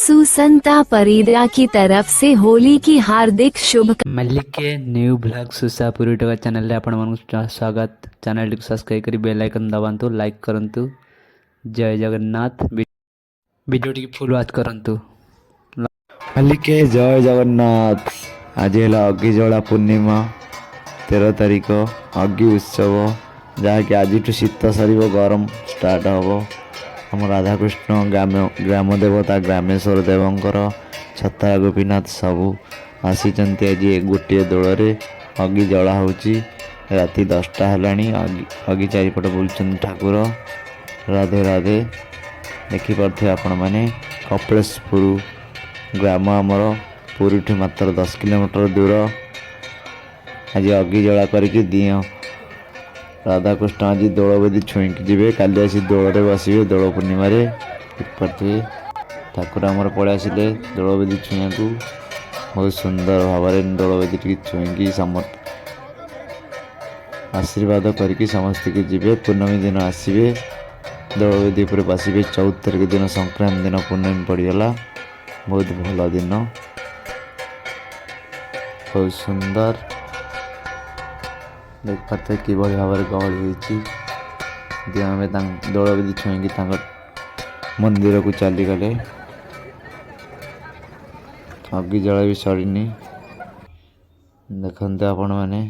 सुसंता परिदा की तरफ से होली की हार्दिक शुभकामनाएं। मल्लिक के न्यू ब्लॉग सुसा पूरी टका चैनल रे आपण मानक स्वागत। चैनल को सब्सक्राइब करी बेल आइकन दबांतु, लाइक करंतु। जय Jagannath. Video T full watch करंतु। मल्लिक के जय जगन्नाथ। आज है अग्गिजला पूर्णिमा 13 तारिख अग्नि उत्सव जहाँकि आज शीत सर गरम स्टार्ट हम। आम राधाकृष्ण ग्राम देवता ग्रामेश्वर देवंकर छतरा गोपीनाथ सबू आसी आज गोटे दोल अग्नि जला हो। राति 10टा है अग्नि चारिपट बुलूँ ठाकुर। राधे राधे। देखिपे आपण मैंने कपिलेश्वर ग्राम आमर पुरी मात्र 10 किलोमीटर दूर। आज अग्नि जला करके दियो राधाकृष्ण आज दोल बेदी छुईक जी काली आसी दोल बसवे। दोल पूर्णिमा देखिए ठाकुर आमर पलि आसिले दोल बेदी छुआ को बहुत सुंदर भाव में दोल बेदी टी छुईकी आशीर्वाद करके समस्त के जीवे। पूर्णमी दिन आसवे दोल बेदी पर बसवे। 14 तारिख दिन संक्रांति दिन पूर्णमी पड़गला। बहुत भल दिन बहुत सुंदर देख पाते कि भाव में गहली होमें दोल बेदी छुईकी मंदिर को चलीगले। अग्नि जला भी सरीनी देखते आपण मैंने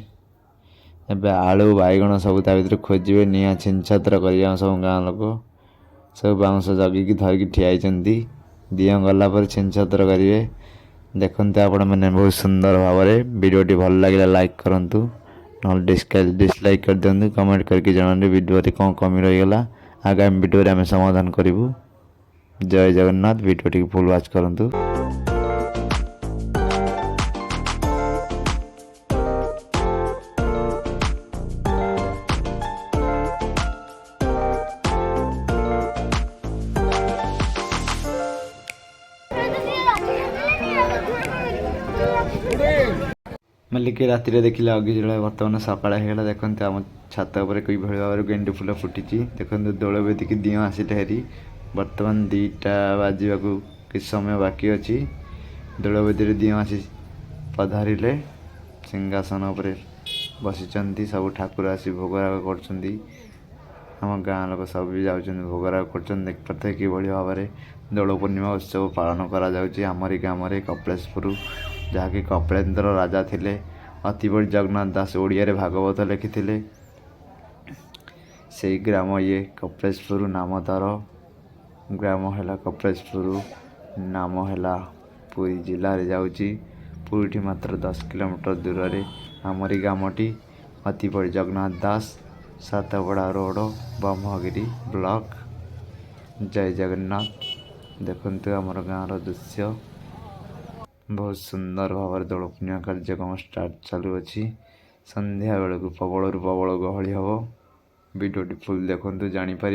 एबे आलू बैगण सब भर खोजे निआ छिनछत्र कर सब गाँ लोक सब बाउंश जगिकी धरिकी ठिया दिया गला पर छिनछत्र करेंगे। देखते आपण मैंने बहुत सुंदर भाव में। वीडियो भल लगे लाइक करंतु ना डिसलाइक कर दिंतु। कमेंट करके जनाते वीडियो कौन कमी रहीगला। आगामी वीडियो आम समाधान करूँ। जय Jagannath. Video T full watch करंतु। मल्लिक राति देखिले अग्नि जला बर्तमान सकाळ होगा। देखते आम छात पर कई भाव में गेंडु फुल फुटी। देखते दोल बेदी की दियो आसिले हेरी। बर्तमान 2टा बाजवा कि समय बाकी अच्छी। दोल बेदी दियो आसी पधारे सिंहासन पर बसी सब ठाकुर आसी भोगराग कर गाँ लोक सब भी जाऊँ भोगराग कर। देख पाते कि भाव में दोल पूर्णिमा उत्सव पालन करमरी ग्राम कपिलेश्वर जहाँकि कपिलेन्द्र राजा थिले। अतिबड़ी जगन्नाथ दास ओडिया भागवत लिखिथिले। से ग्राम ये कपिलेश्वर नाम तार ग्राम है कपिलेश्वर नाम है पुरी जिले में जाऊँगी। पुरी मात्र 10 किलोमीटर दूर में आमरी ग्रामटी अतिबड़ी जगन्नाथ दास सातपड़ा रोड ब्रह्मगिरी ब्लॉक। जय जगन्नाथ। देखते आमर गाँव दृश्य बहुत सुंदर भाव में दोल पूर्णिमा कार्यक्रम स्टार्ट चालू अच्छी। संध्या बेलू प्रबल प्रबल गहली हम। वीडियो फुल देखते जापर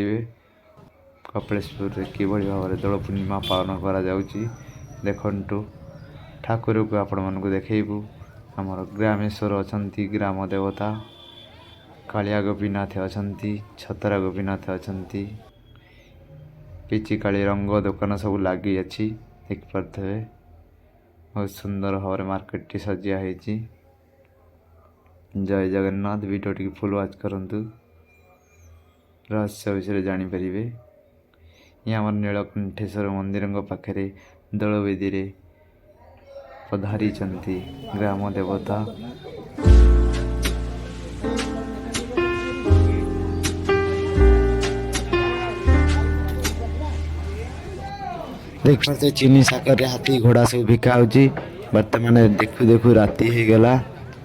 कपिलेश्वर कि भाव में दोल पूर्णिमा पालन करा जाउची। देखु ठाकुर को आपण मानक देखू। आमर ग्रामेश्वर अच्छा ग्राम देवता कालिया गोपीनाथ अच्छा छतरा गोपीनाथ अच्छा पिचिकाली रंग दुकान सब लगी अच्छी। देख पारे बहुत सुंदर भाव में मार्केट टी सजिया है। जय Jagannath. Video T full watch करंतु। रहस्य विषय जापर। ये आम नीलकंठेश्वर मंदिर पाखे दोल बेदी पधारी ग्राम देवता। देख पाते चीनी साकर हाथी घोड़ा सब बिका हो। बर्तमान देखु देखु राति हो गला।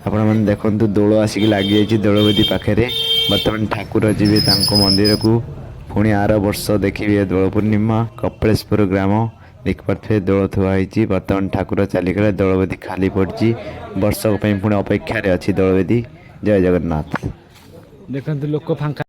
आपण मैंने देखु दोल आसिक लगी दोल बेदी पाखे। बर्तमान ठाकुर जी मंदिर को पुणी आर वर्ष देखिए दोल पूर्णिमा कपिलेश्वर ग्राम। देख पारे दोल थुआई। बर्तमान ठाकुर चलीगले दोल बेदी खाली पड़ी। वर्ष पुणी अपेक्षा अच्छी दोल बेदी। जय जगन्नाथ। देखते लोक फांका